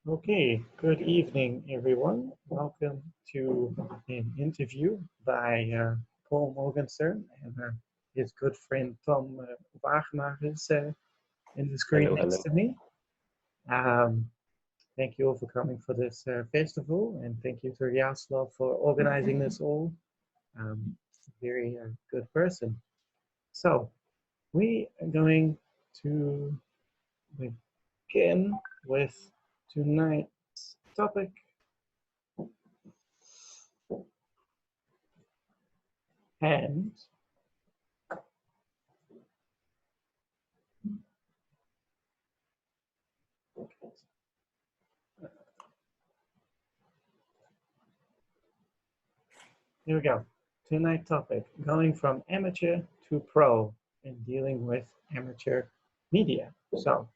Okay, good evening, everyone. Welcome to an interview by Paul Morgenstern and his good friend Tom Wagenmakers in the screen Hello, next hello. to me. Um, Thank you all for coming for this festival, and thank you to Jaslav for organizing this all. Very good person. So, we are going to begin with tonight's topic. And here we go. Tonight's topic, going from amateur to pro in dealing with amateur media. So,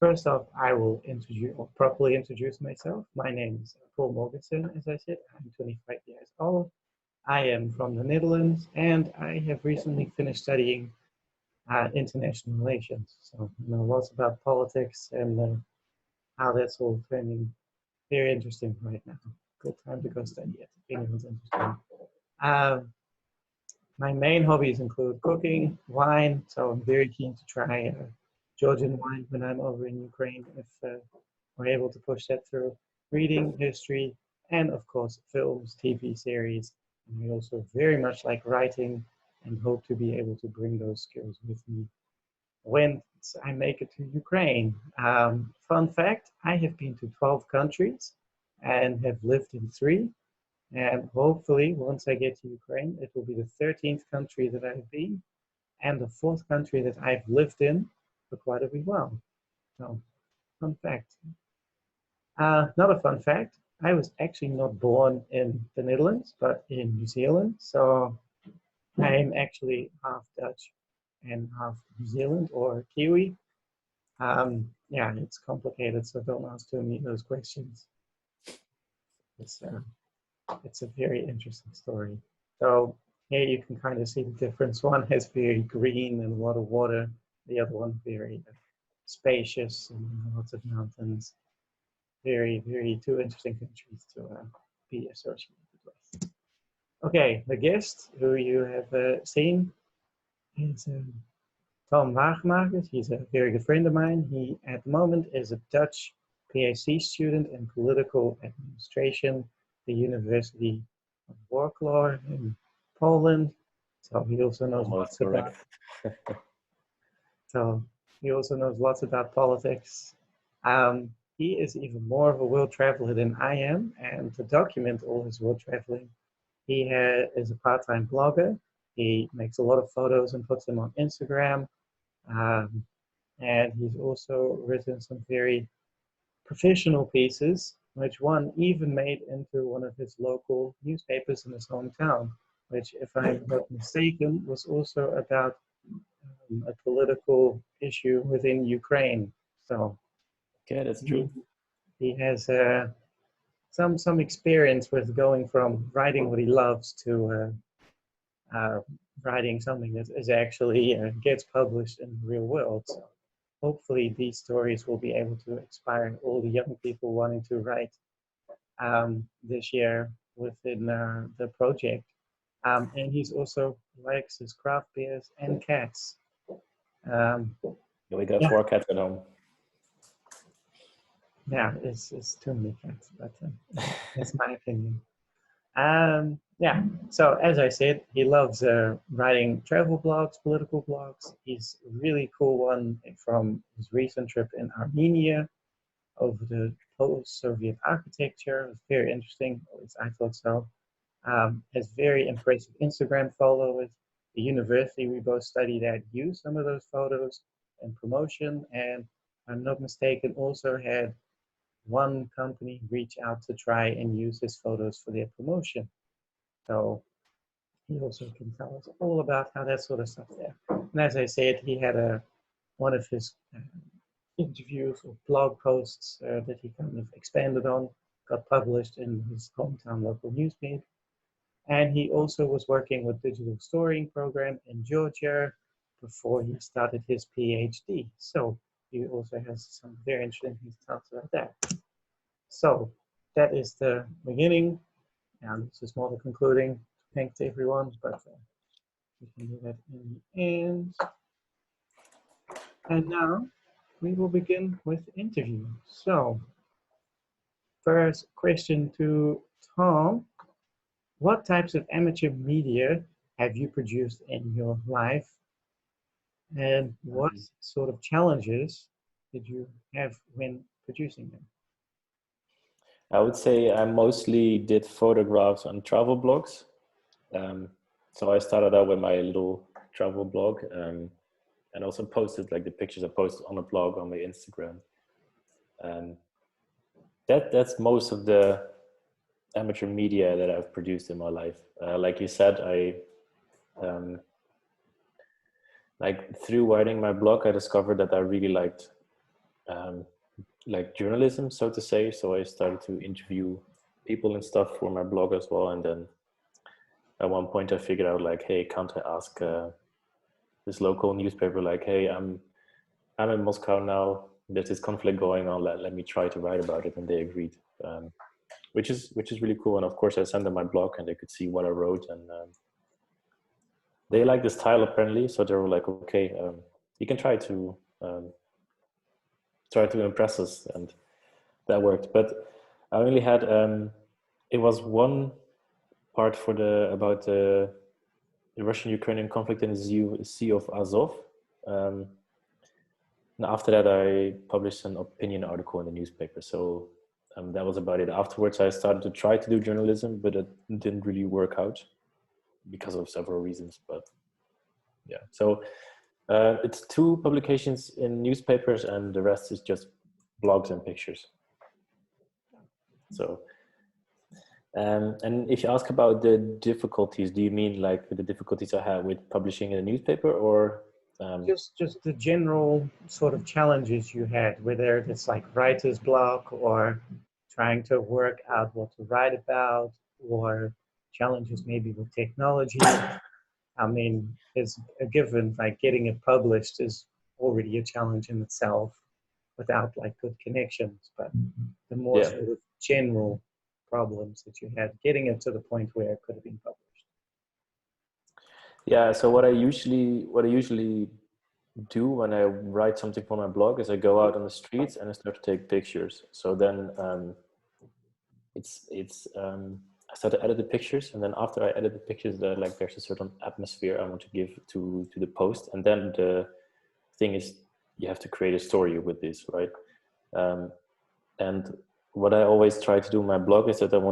first off, I will properly introduce myself. My name is Paul Morgenstern, as I said. I'm 25 years old. I am from the Netherlands, and I have recently finished studying international relations. So, I know lots about politics and how that's all turning very interesting right now. Good time to go study it, if anyone's interested. Um, my main hobbies include cooking, wine, so I'm very keen to try Georgian wine when I'm over in Ukraine, if we're able to push that through. Reading, history, and of course, films, TV series. And I also very much like writing and hope to be able to bring those skills with me when I make it to Ukraine. Fun fact, I have been to 12 countries and have lived in 3. And hopefully, once I get to Ukraine, it will be the 13th country that I've been and the 4th country that I've lived in for quite a while. So, fun fact. Not a fun fact. I was actually not born in the Netherlands, but in New Zealand. So I'm actually half Dutch and half New Zealand or Kiwi. Yeah, it's complicated, so don't ask too many of those questions. It's, uh, it's a very interesting story. So here you can kind of see the difference. One has very green and a lot of water. The other one very spacious and lots of mountains. Very, very two interesting countries to be associated with. Okay, the guest who you have seen is Tom Wagenmakers. He's a very good friend of mine. He, at the moment, is a Dutch PhD student in political administration, the University of Warsaw in Poland. So he also knows Almost lots about. correct. So he also knows lots about politics. He is even more of a world traveler than I am, and to document all his world traveling, he is a part-time blogger. He makes a lot of photos and puts them on Instagram. Um, and he's also written some very professional pieces, which one even made into one of his local newspapers in his hometown, which, if I'm not mistaken, was also about a political issue within Ukraine. So Okay, that's he, true. he has some experience with going from writing what he loves to writing something that is actually gets published in the real world. So hopefully these stories will be able to inspire all the young people wanting to write this year within the project. And he's also likes his craft beers and cats. Um, Yeah, we got yeah, 4 cats at home. yeah, it's too many cats, but that's my opinion. Yeah, so as I said, he loves writing travel blogs, political blogs. He's a really cool one from his recent trip in Armenia over the post-Soviet architecture. It was very interesting, at least I thought so. Has very impressive Instagram followers. The university we both studied at used some of those photos in promotion, and if I'm not mistaken, also had one company reach out to try and use his photos for their promotion. So he also can tell us all about how that sort of stuff there. And as I said, he had one of his interviews or blog posts that he kind of expanded on, got published in his hometown local newspaper. And he also was working with digital storying program in Georgia before he started his PhD. So he also has some very interesting things to tell us about that. So that is the beginning, and this is more the concluding. Thanks to everyone, but we can do that in the end. And now we will begin with the interview. So first question to Tom. What types of amateur media have you produced in your life? And what sort of challenges did you have when producing them? I would say I mostly did photographs on travel blogs. So I started out with my little travel blog and also posted like the pictures I posted on a blog on my Instagram. That's most of the amateur media that I've produced in my life. Like you said, like through writing my blog, I discovered that I really liked like journalism, so to say. So I started to interview people and stuff for my blog as well. And then at one point I figured out like, hey, can't I ask this local newspaper like, hey, I'm in Moscow now. There's this conflict going on. Let me try to write about it, and they agreed, which is really cool. And of course, I sent them my blog, and they could see what I wrote, and they like the style apparently. So they were like, okay, you can try to impress us, and that worked. But I only had it was one part for about the Russian-Ukrainian conflict in the Sea of Azov. And after that, I published an opinion article in the newspaper. So that was about it. Afterwards, I started to try to do journalism, but it didn't really work out because of several reasons. But yeah, so it's 2 publications in newspapers, and the rest is just blogs and pictures. So, and if you ask about the difficulties, do you mean like the difficulties I have with publishing in a newspaper, or just the general sort of challenges you had, whether it's like writer's block or trying to work out what to write about, or challenges maybe with technology. I mean, it's a given, like getting it published is already a challenge in itself without like good connections, but the more sort of general problems that you had getting it to the point where it could have been published. Yeah, so what I usually do when I write something for my blog is I go out on the streets and I start to take pictures. So then I start to edit the pictures, and then after I edit the pictures, there's a certain atmosphere I want to give to the post, and then the thing is you have to create a story with this, right? And what I always try to do in my blog is that I don't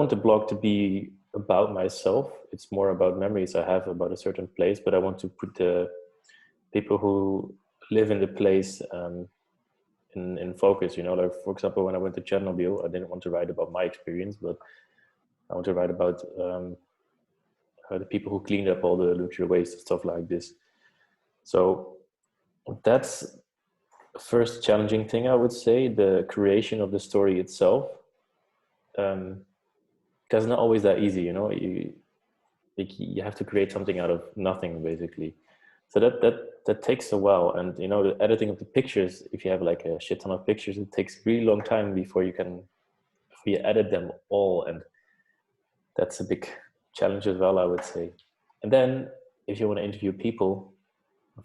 want the blog to be about myself. It's more about memories I have about a certain place, but I want to put the people who live in the place in focus, you know, like for example, when I went to Chernobyl, I didn't want to write about my experience, but I want to write about the people who cleaned up all the nuclear waste and stuff like this. So that's the first challenging thing, I would say, the creation of the story itself. Because it's not always that easy, you know, you have to create something out of nothing, basically. So that takes a while. And, you know, the editing of the pictures, if you have like a shit ton of pictures, it takes a really long time before you edit them all. And that's a big challenge as well, I would say. And then if you want to interview people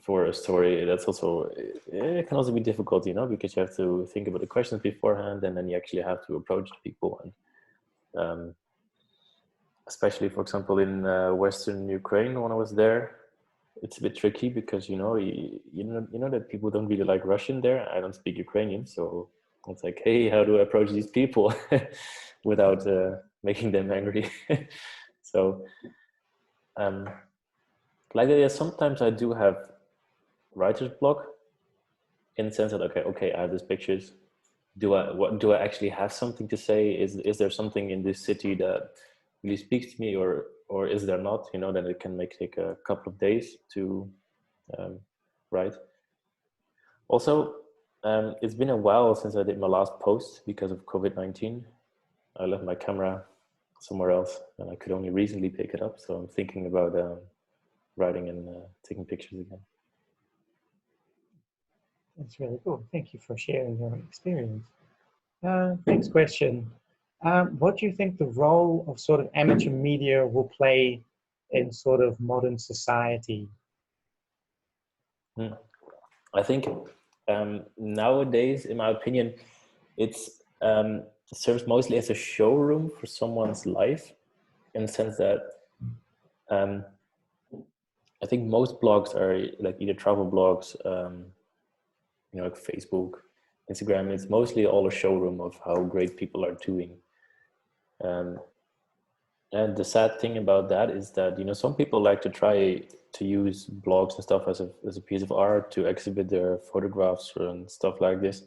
for a story, that's also, it can also be difficult, you know, because you have to think about the questions beforehand, and then you actually have to approach the people. And especially, for example, in Western Ukraine, when I was there, it's a bit tricky because, you know, you know that people don't really like Russian there. I don't speak Ukrainian, so it's like, hey, how do I approach these people without making them angry? So, like, yeah, sometimes I do have writer's block in the sense that okay, I have these pictures. Do I actually have something to say? Is there something in this city that really speaks to me, or is there not? You know, then it can take a couple of days to write. Also, it's been a while since I did my last post because of COVID-19. I left my camera somewhere else, and I could only recently pick it up. So I'm thinking about writing and taking pictures again. That's really cool. Thank you for sharing your experience. Next question. What do you think the role of sort of amateur media will play in sort of modern society? I think nowadays, in my opinion, it's serves mostly as a showroom for someone's life, in the sense that I think most blogs are like either travel blogs, like Facebook, Instagram. It's mostly all a showroom of how great people are doing. And the sad thing about that is that some people like to try to use blogs and stuff as a piece of art to exhibit their photographs and stuff like this.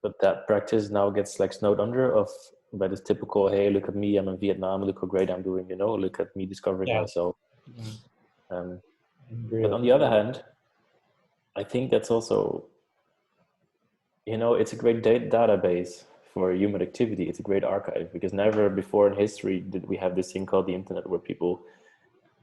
But that practice now gets like snowed under by this typical, hey, look at me, I'm in Vietnam, look how great I'm doing, look at me discovering myself. Yeah. But on the other hand, I think that's also, it's a great database for human activity. It's a great archive, because never before in history did we have this thing called the internet, where people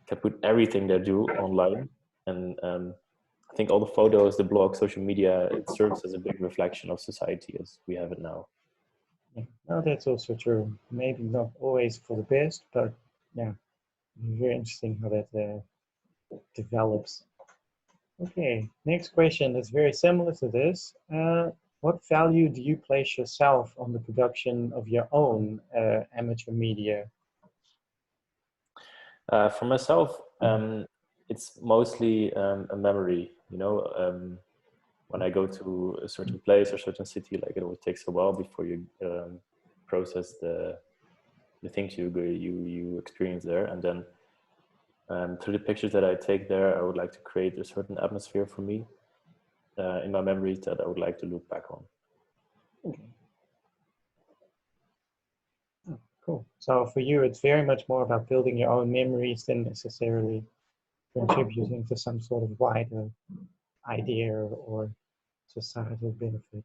can put everything they do online. And I think all the photos, the blog, social media, it serves as a big reflection of society as we have it now. Yeah. No, that's also true. Maybe not always for the best, but yeah, very interesting how that develops. Okay, next question is very similar to this. What value do you place yourself on the production of your own amateur media? For myself, it's mostly a memory. When I go to a certain place or certain city, like it always takes a while before you process the things you experience there, and then through the pictures that I take there, I would like to create a certain atmosphere for me in my memories that I would like to look back on. Okay. Oh, cool. So for you, it's very much more about building your own memories than necessarily contributing to some sort of wider idea or societal benefit.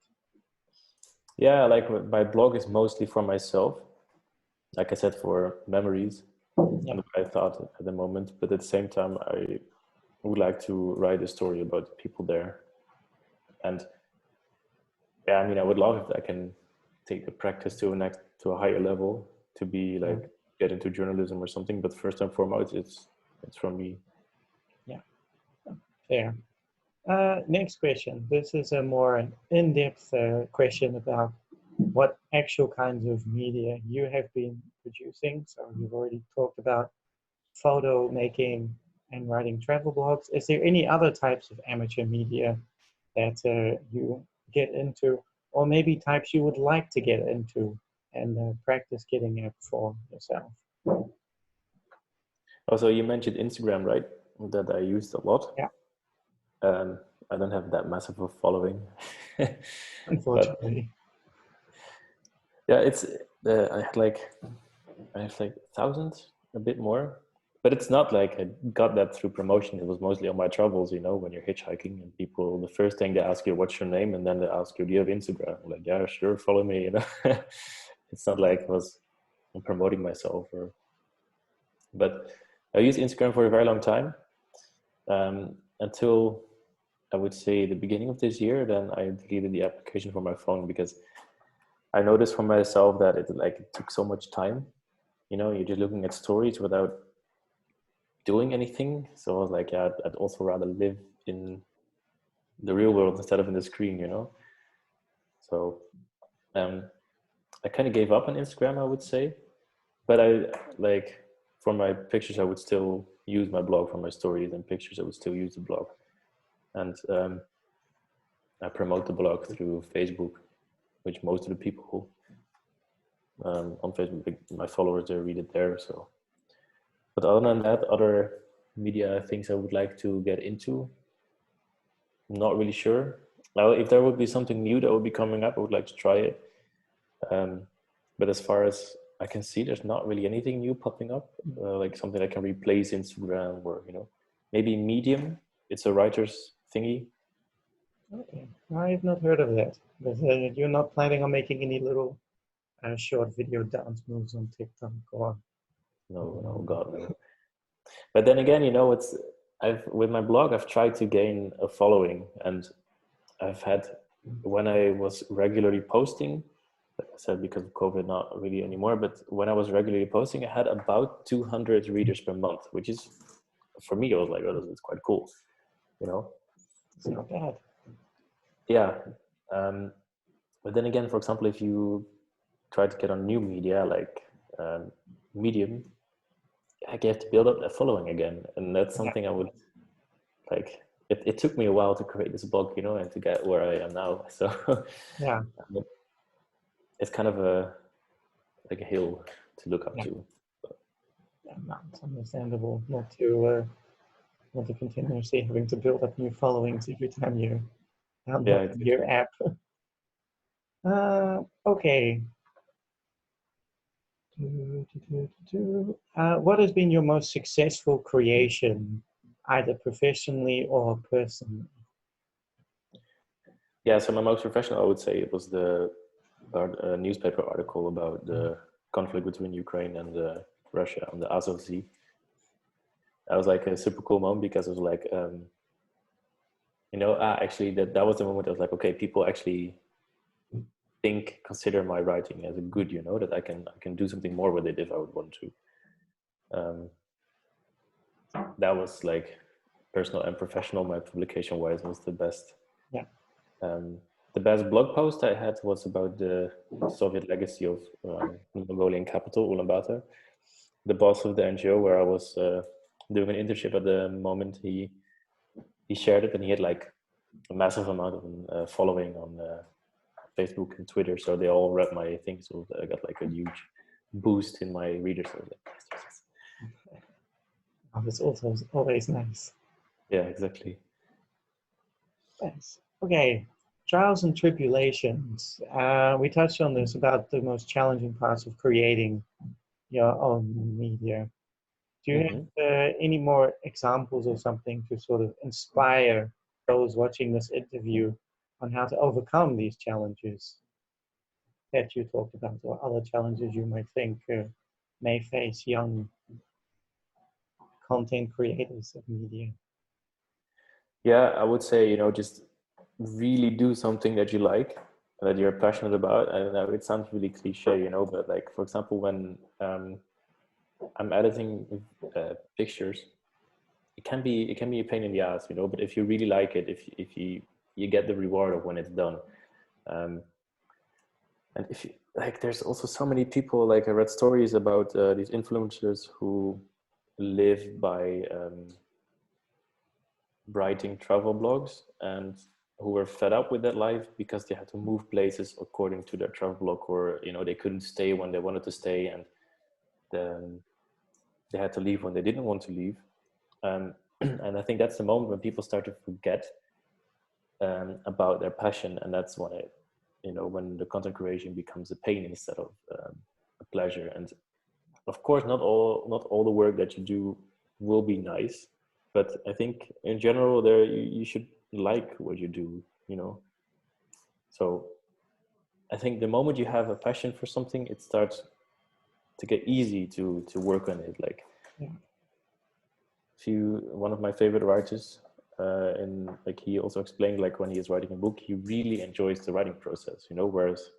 Yeah, like my blog is mostly for myself, like I said, for memories. Yeah. I thought at the moment, but at the same time, I would like to write a story about the people there. And yeah, I mean, I would love if I can take the practice to a higher level, to be like get into journalism or something. But first and foremost, it's from me. Yeah, fair. Next question. This is a more in-depth question about what actual kinds of media you have been producing. So you've already talked about photo making and writing travel blogs. Is there any other types of amateur media that you get into, or maybe types you would like to get into and practice getting it for yourself? Also, you mentioned Instagram, right? That I used a lot. Yeah. I don't have that massive of following. Unfortunately. Yeah, it's I have like thousands, a bit more. But it's not like I got that through promotion. It was mostly on my travels, when you're hitchhiking and people, the first thing they ask you, what's your name? And then they ask you, do you have Instagram? I'm like, yeah, sure, follow me, It's not like I'm promoting myself. But I used Instagram for a very long time, until I would say the beginning of this year. Then I deleted the application from my phone, because I noticed for myself that it took so much time. You're just looking at stories without doing anything. So I was like, yeah, I'd also rather live in the real world instead of in the screen, So I kind of gave up on Instagram, I would say. But for my pictures, I would still use my blog. For my stories and pictures, I would still use the blog. And I promote the blog through Facebook, which most of the people on Facebook, my followers, they read it there. So, but other than that, other media things I would like to get into, I'm not really sure. Now, if there would be something new that would be coming up, I would like to try it. But as far as I can see, there's not really anything new popping up, like something that can replace Instagram, or maybe Medium. It's a writer's thingy. Okay, I've not heard of that. But you're not planning on making any little short video dance moves on TikTok or? No, God, no. But then again, with my blog, I've tried to gain a following, and I've had when I was regularly posting, like I said, because of COVID, not really anymore, but when I was regularly posting, I had about 200 readers per month, which is, for me, I was like, oh, that's quite cool, you know? It's not bad. Yeah. But then again, for example, if you try to get on new media, like Medium, like you have to build up that following again. And that's something I would like, it took me a while to create this blog, you know, and to get where I am now. So Yeah. it's kind of like a hill to look up to. Yeah, no, it's understandable not to continuously having to build up new followings every time you download Yeah, your app. Okay. What has been your most successful creation, either professionally or personally? yeah. So my most professional, I would say, it was the newspaper article about the conflict between Ukraine and Russia on the Azov Sea. That was like a super cool moment because it was like, you know, actually that was the moment I was like, okay, people actually consider my writing as a good, you know, that I can do something more with it if I would want to. That was like personal and professional. My publication wise was the best. Yeah. The best blog post I had was about the Soviet legacy of the Mongolian capital, Ulaanbaatar. The boss of the NGO where I was doing an internship at the moment, he shared it, and he had like a massive amount of following on Facebook and Twitter, so they all read my thing. So I got like a huge boost in my readers. So I was like, yes, yes, yes. Oh, it's also always nice. Yeah, exactly. Thanks. Okay, trials and tribulations. We touched on this about the most challenging parts of creating your own media. Do you have any more examples or something to sort of inspire those watching this interview on how to overcome these challenges that you talked about, or other challenges you might think may face young content creators of media? Yeah, I would say, you know, just really do something that you like, that you're passionate about. I don't know, it sounds really cliche, you know, but like, for example, when I'm editing pictures, it can be a pain in the ass, you know, but if you really like it, if you get the reward of when it's done. And if you, like, there's also so many people, like I read stories about these influencers who live by writing travel blogs, and who were fed up with that life because they had to move places according to their travel blog, or, you know, they couldn't stay when they wanted to stay, and then they had to leave when they didn't want to leave. And I think that's the moment when people start to forget about their passion, and that's when it, you know, when the content creation becomes a pain instead of a pleasure. And of course, not all the work that you do will be nice, but I think in general, there you should like what you do, you know. So I think the moment you have a passion for something, it starts to get easy to work on it. Like, one of my favorite writers, and like he also explained, like when he is writing a book, he really enjoys the writing process, you know. Whereas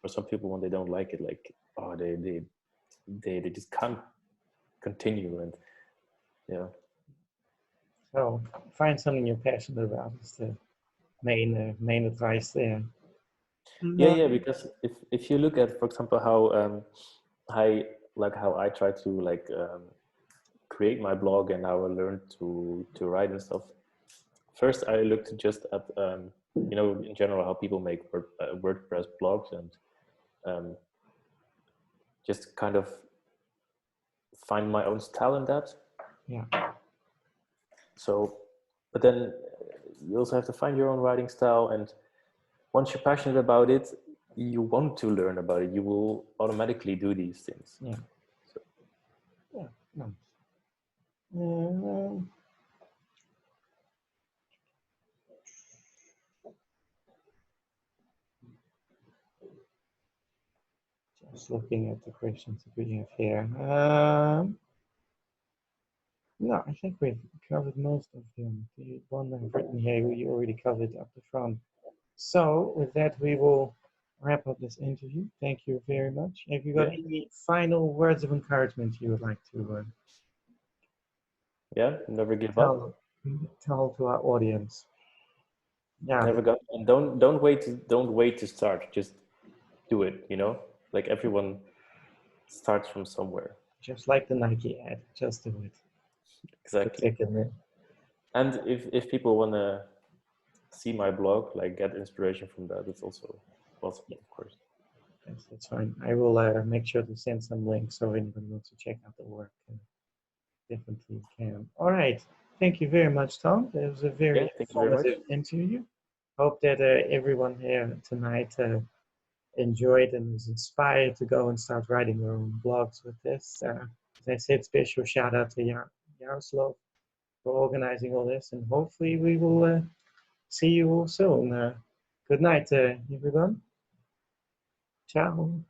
for some people, when they don't like it, like, oh, they just can't continue. And yeah. So find something you're passionate about is the main advice there. Yeah, because if you look at, for example, how how I try to like create my blog and how I learned to write and stuff. First, I looked just at you know, in general, how people make WordPress blogs, and just kind of find my own style in that. Yeah. So, but then you also have to find your own writing style, and once you're passionate about it, you want to learn about it, you will automatically do these things. Yeah. So. Yeah. Nice. Just looking at the questions that we have here. No, I think we've covered most of them. The one I've written here, we already covered up the front. So with that, we will wrap up this interview. Thank you very much. Have you got Yeah. any final words of encouragement you would like to Yeah, never give up. tell to our audience? Yeah, Never got, and don't wait to start. Just do it. You know, like everyone starts from somewhere. just like the Nike ad, just do it. Exactly. Click in there. And if people wanna see my blog, like get inspiration from that, it's also possible, of course. Yes, that's fine. I will make sure to send some links so anyone wants to check out the work. Definitely can. All right. Thank you very much, Tom. It was a Yeah, very thank you very much. informative interview. Hope that everyone here tonight enjoyed and was inspired to go and start writing their own blogs with this. As I said, special shout out to Jaroslav for organizing all this, and hopefully we will see you all soon. Good night, everyone. Ciao.